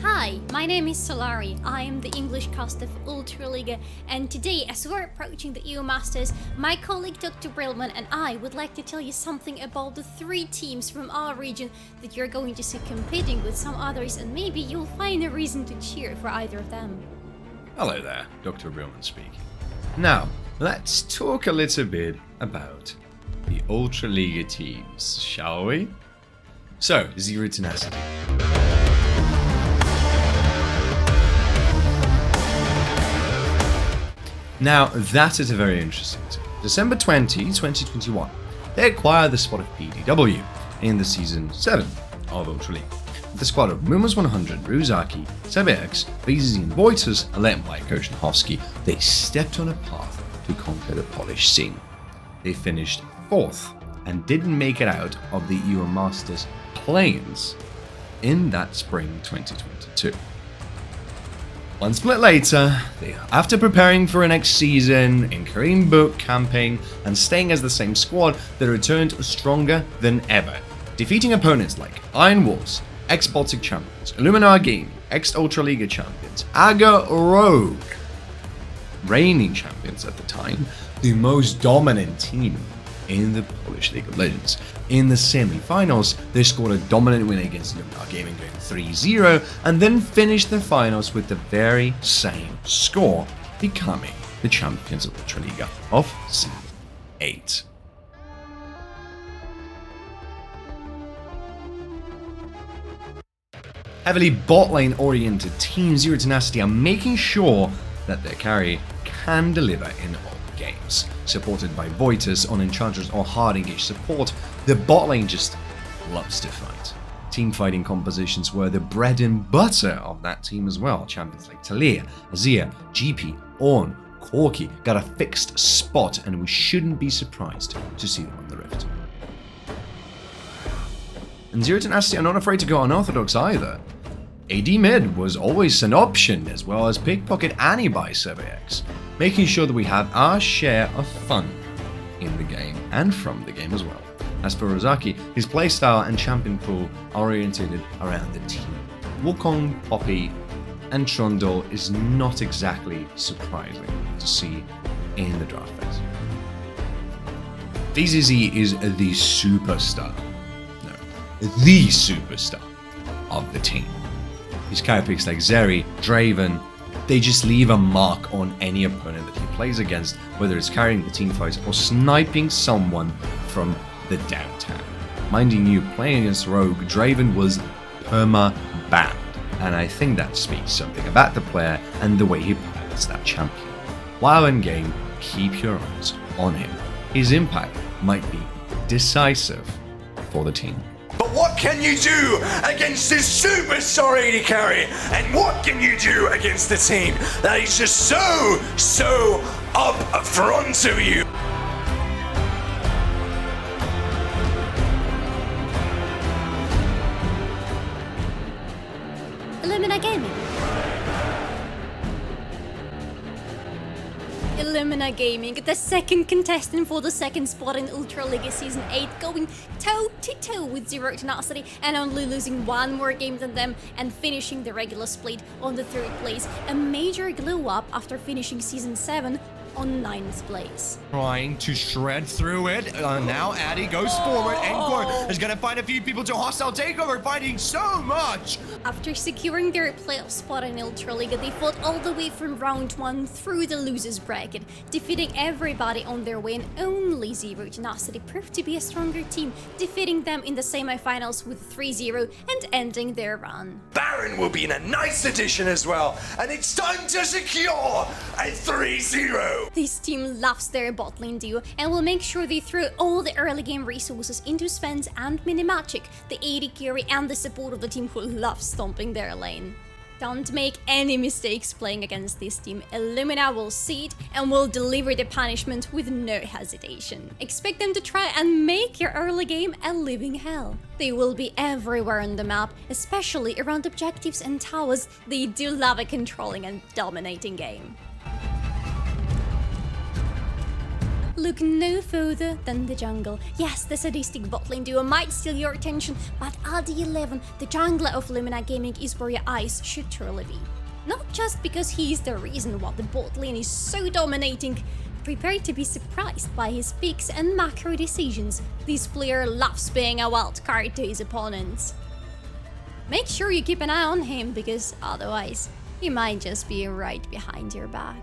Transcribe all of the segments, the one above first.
Hi, my name is Solari. I am the English cast of Ultraliga, and today, as we're approaching the EU Masters, my colleague Dr. Brillman and I would like to tell you something about the 3 teams from our region that you're going to see competing with some others, and maybe you'll find a reason to cheer for either of them. Hello there, Dr. Brillman speaking. Now, let's talk a little bit about the Ultraliga teams, shall we? So, Zero Tenacity. Now, that is a very interesting team. December 20, 2021, they acquired the spot of PDW in the Season 7 of Ultraliga. The squad of Mumas 100, Ruzaki, Sebex, VZZ and Voitas, led by Coach Nahovsky, they stepped on a path to conquer the Polish scene. They finished 4th and didn't make it out of the EU Masters play-ins in that spring 2022. One split later, after preparing for a next season, incurring book camping, and staying as the same squad, they returned stronger than ever, defeating opponents like Iron Wolves, ex-Baltic champions, Lumina Gaming, ex-Ultraliga champions, Aga Rogue, reigning champions at the time, the most dominant team in the Polish League of Legends. In the semi-finals, they scored a dominant win against Lumina Gaming, going 3-0, and then finished the finals with the very same score, becoming the champions of Ultraliga of Season 8. Heavily bot lane oriented Team Zero Tenacity are making sure that their carry can deliver in all games. Supported by Voitas on Enchanters or hard engaged support, the bot lane just loves to fight. Team fighting compositions were the bread and butter of that team as well. Champions like Talia, Azir, GP, Ornn, Corki got a fixed spot, and we shouldn't be surprised to see them on the Rift. And Zero Tenacity are not afraid to go unorthodox either. AD mid was always an option, as well as Pickpocket Annie by SurveyX, making sure that we have our share of fun in the game and from the game as well. As for Ruzaki, his playstyle and champion pool are oriented around the team. Wukong, Poppy, and Trundle is not exactly surprising to see in the draft phase. VZZ is the superstar. No, the superstar of the team. His character picks like Zeri, Draven, they just leave a mark on any opponent that he plays against, whether it's carrying the team fights or sniping someone from the downtown. Minding you, playing against Rogue, Draven was perma-banned, and I think that speaks something about the player and the way he pilots that champion. While in game, keep your eyes on him. His impact might be decisive for the team. But what can you do against this superstar AD carry? And what can you do against the team that is just so up front to you? Lumina Gaming. Lumina Gaming, the second contestant for the second spot in Ultraliga Season 8, going toe-to-toe with Zero Tenacity and only losing one more game than them and finishing the regular split on the 3rd place. A major glow up after finishing Season 7 on 9th place. Trying to shred through it. Now Addy goes forward. Encore is gonna find a few people to hostile takeover, fighting so much. After securing their playoff spot in Ultraliga, they fought all the way from round 1 through the losers bracket, defeating everybody on their way, and only Zero Tenacity proved to be a stronger team, defeating them in the semi-finals with 3-0 and ending their run. Baron will be in a nice addition as well, and it's time to secure a 3-0. This team loves their bot lane duo and will make sure they throw all the early game resources into Sven's and Minimagic, the AD carry and the support of the team who loves stomping their lane. Don't make any mistakes playing against this team. Illumina will see it and will deliver the punishment with no hesitation. Expect them to try and make your early game a living hell. They will be everywhere on the map, especially around objectives and towers. They do love a controlling and dominating game. Look no further than the jungle. Yes, the sadistic bot lane duo might steal your attention, but at the 11, the jungler of Lumina Gaming is where your eyes should truly be. Not just because he is the reason why the bot lane is so dominating. Prepare to be surprised by his picks and macro decisions. This player loves being a wild card to his opponents. Make sure you keep an eye on him, because otherwise, he might just be right behind your back.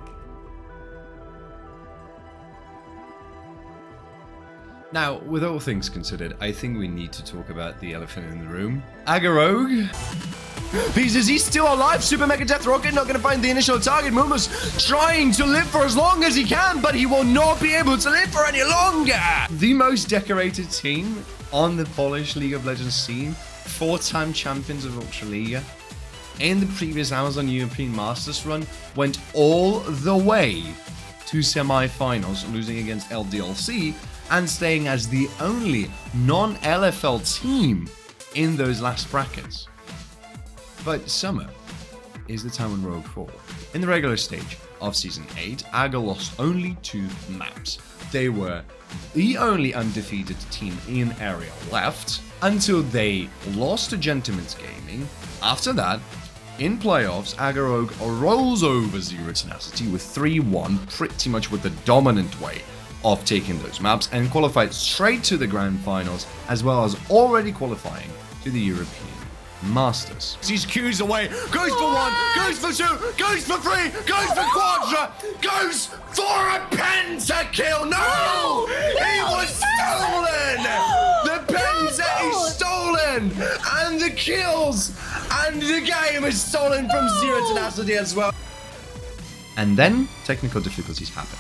Now, with all things considered, I think we need to talk about the elephant in the room. Agarogue. Because he's still alive. Super Mega Death Rocket not going to find the initial target. Muma's trying to live for as long as he can, but he will not be able to live for any longer. The most decorated team on the Polish League of Legends scene, 4-time champions of Ultraliga, in the previous Amazon European Masters run, went all the way to semi-finals, losing against LDLC, and staying as the only non-LFL team in those last brackets. But summer is the time when Rogue fall. In the regular stage of Season 8, AGA lost only 2 maps. They were the only undefeated team in area left until they lost to Gentleman's Gaming. After that, in playoffs, AGA Rogue rolls over Zero Tenacity with 3-1, pretty much with the dominant way of taking those maps, and qualified straight to the grand finals, as well as already qualifying to the European Masters. He's Q's away, goes for 1, goes for 2, goes for 3, goes for quadra, goes for a pentakill. No! He was stolen! The penta is stolen! And the kills! And the game is stolen from Zero Tenacity as well. And then technical difficulties happen.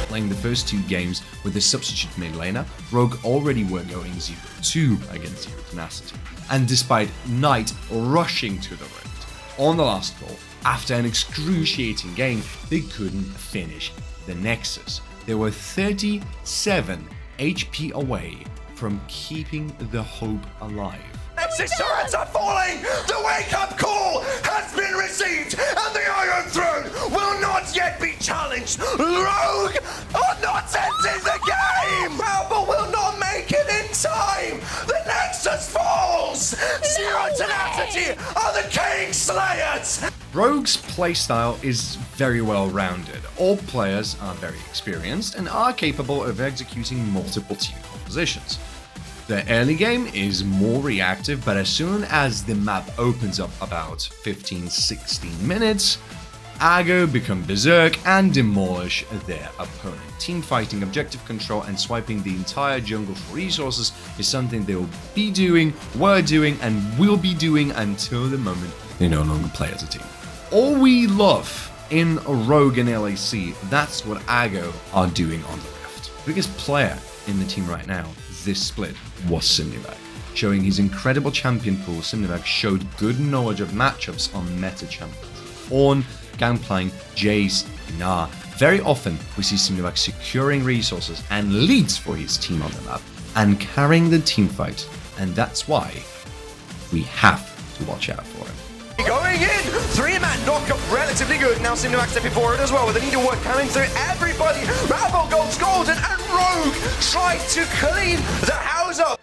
Playing the first 2 games with the substitute mid laner, Rogue already were going 0-2 against Zero Tenacity. And despite Knight rushing to the rift on the last call, after an excruciating game, they couldn't finish the Nexus. They were 37 HP away from keeping the hope alive. Nexus turrets are falling! The wake-up call has been received, and the Iron Throne will not yet be challenged! Rogue are not entering the game! Malvo will not make it in time! The Nexus falls! Zero Tenacity are the King Slayers! Rogue's playstyle is very well rounded. All players are very experienced and are capable of executing multiple team compositions. The early game is more reactive, but as soon as the map opens up about 15-16 minutes, AGA become berserk and demolish their opponent. Team fighting, objective control, and swiping the entire jungle for resources is something they will be doing, were doing, and will be doing until the moment they no longer play as a team. All we love in Rogue and LAC, that's what AGA are doing on the Rift. The biggest player in the team right now, this split, was Simnivag. Showing his incredible champion pool, Simnivag showed good knowledge of matchups on meta champions. Ornn, Gangplank, Jace, Gnar. Very often we see Simnivag securing resources and leads for his team on the map and carrying the team fight, and that's why we have to watch out for him. Going in! 3-man knockup, relatively good. Now Simnivag stepping forward as well with the needlework coming through everybody. Malvo goes golden and Rogue tried to clean the house up.